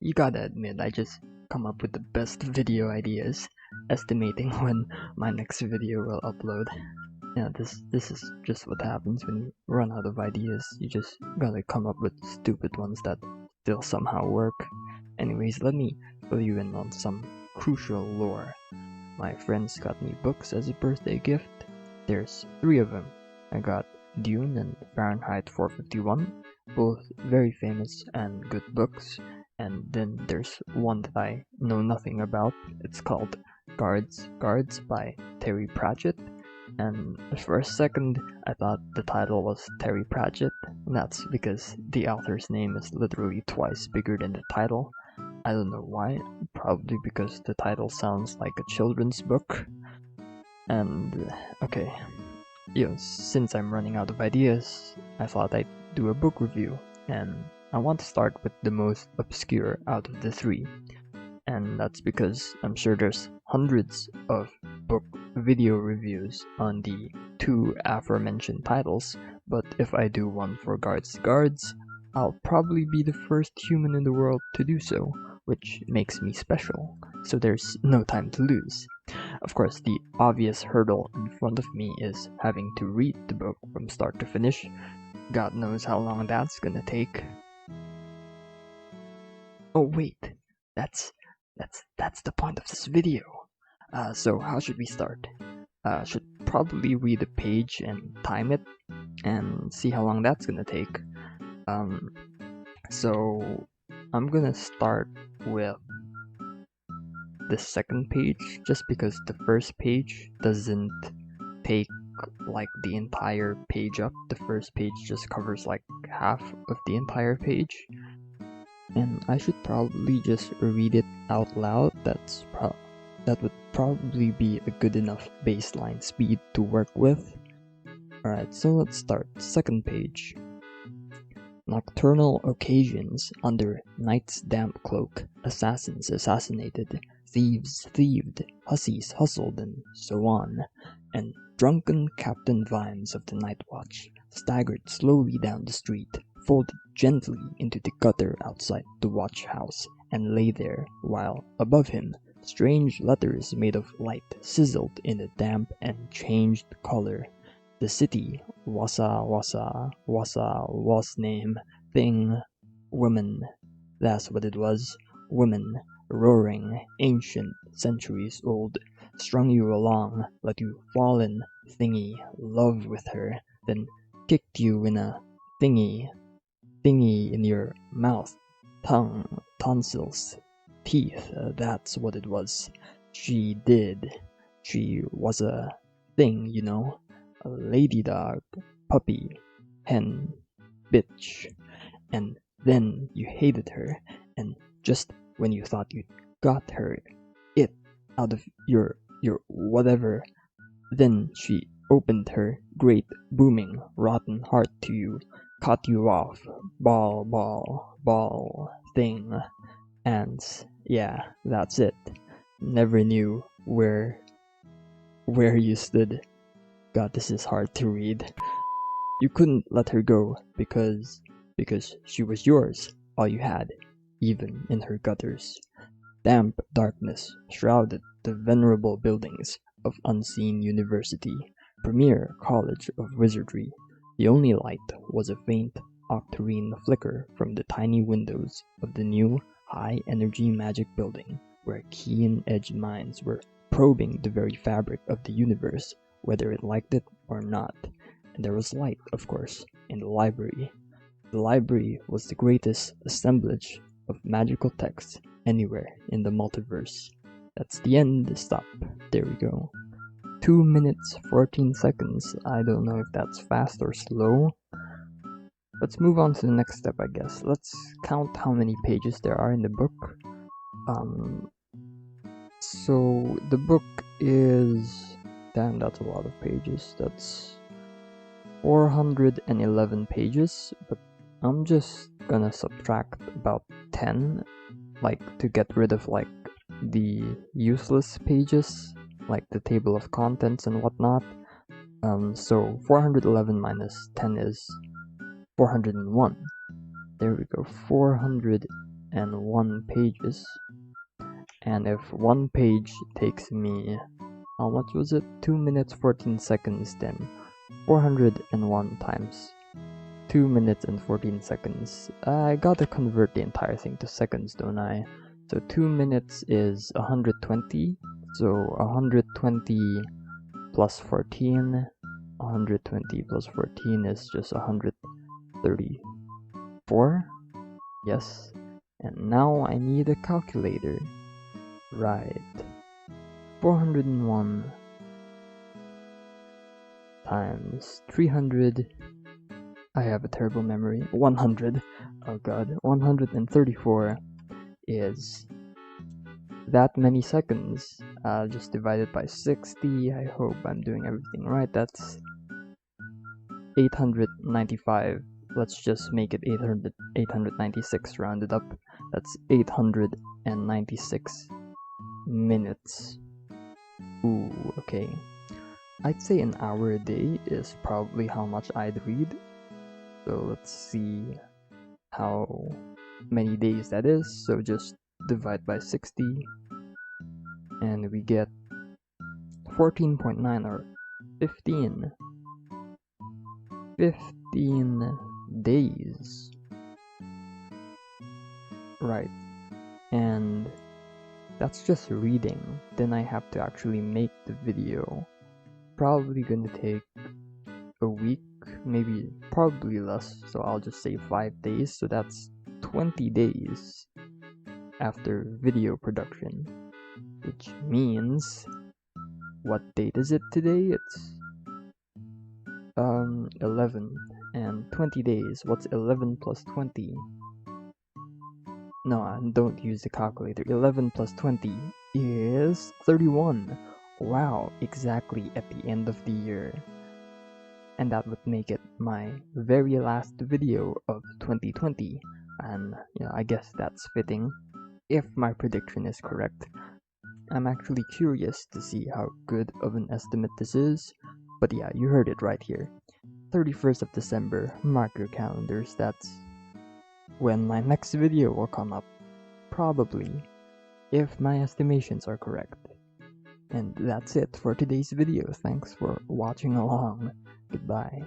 You gotta admit, I just come up with the best video ideas, estimating when my next video will upload. Yeah, this is just what happens when you run out of ideas. You just gotta come up with stupid ones that still somehow work. Anyways, let me fill you in on some crucial lore. My friends got me books as a birthday gift. There's 3 of them. I got Dune and Fahrenheit 451, both very famous and good books. And then there's one that I know nothing about. It's called Guards by Terry Pratchett. And for a second, I thought the title was Terry Pratchett. And that's because the author's name is literally twice bigger than the title. I don't know why. Probably because the title sounds like a children's book. And okay, since I'm running out of ideas, I thought I'd do a book review, and I want to start with the most obscure out of the 3. And that's because I'm sure there's hundreds of book video reviews on the 2 aforementioned titles, but if I do one for Guards, I'll probably be the first human in the world to do so, which makes me special, so there's no time to lose. Of course, the obvious hurdle in front of me is having to read the book from start to finish. God knows how long that's gonna take. Oh wait, that's the point of this video. So how should we start? Should probably read a page and time it, and see how long that's gonna take. So I'm gonna start with the second page, just because the first page doesn't take like the entire page up. The first page just covers like half of the entire page, and I should probably just read it out loud. That would probably be a good enough baseline speed to work with. Alright, so let's start. Second page. Nocturnal occasions under night's damp cloak, assassins assassinated, thieves thieved, hussies hustled, and so on. And drunken Captain Vimes of the Night Watch staggered slowly down the street, folded gently into the gutter outside the watch house, and lay there, while above him strange letters made of light sizzled in the damp and changed color. The city, wassa, was name, thing, woman. That's what it was. Woman, roaring, ancient, centuries old, strung you along, let you fall in, thingy, love with her, then kicked you in a thingy in your mouth, tongue, tonsils, teeth, that's what it was. She did. She was a thing, you know. A lady dog, puppy, hen, bitch. And then you hated her, and just when you thought you got her, it, out of your whatever, then she opened her great, booming, rotten heart to you, cut you off, ball, thing. And yeah, that's it. Never knew where you stood. God, this is hard to read. You couldn't let her go because she was yours, all you had, even in her gutters. Damp darkness shrouded the venerable buildings of Unseen University, premier college of wizardry. The only light was a faint octarine flicker from the tiny windows of the new high-energy magic building, where keen-edged minds were probing the very fabric of the universe, whether it liked it or not. And there was light, of course, in the library. The library was the greatest assemblage of magical texts anywhere in the multiverse. That's the end. Stop. There we go. 2 minutes 14 seconds. I don't know if that's fast or slow. Let's move on to the next step, I guess. Let's count how many pages there are in the book. So the book is... Damn, that's a lot of pages. That's 411 pages, but I'm just gonna subtract about 10, like, to get rid of, like, the useless pages, like the table of contents and whatnot. So 411 minus 10 is 401. There we go, 401 401 pages. And if one page takes me, how much was it? 2 minutes 14 seconds, then 401 times 2 minutes and 14 seconds. I gotta convert the entire thing to seconds, don't I? So 2 minutes is 120, so 120 plus 14, 120 plus 14 is just 134, yes. And now I need a calculator. Right. 401 times 300. I have a terrible memory. 100. Oh god. 134 is that many seconds. Just divided by 60. I hope I'm doing everything right. That's 895. Let's just make it 896 rounded up. That's 896 minutes. Ooh, okay. I'd say an hour a day is probably how much I'd read. So let's see how many days that is. So just divide by 60 and we get 14.9 or 15 days. Right. And that's just reading. Then I have to actually make the video. Probably gonna take a week, maybe probably less, so I'll just say 5 days. So that's 20 days after video production, which means, what date is it today? It's 11 and 20 days. What's 11 plus 20? No, don't use the calculator. 11 plus 20 is 31. Wow, exactly at the end of the year. And that would make it my very last video of 2020. And yeah, I guess that's fitting if my prediction is correct. I'm actually curious to see how good of an estimate this is. But yeah, you heard it right here. 31st of December, mark your calendars. That's when my next video will come up. Probably, if my estimations are correct. And that's it for today's video. Thanks for watching along. Goodbye.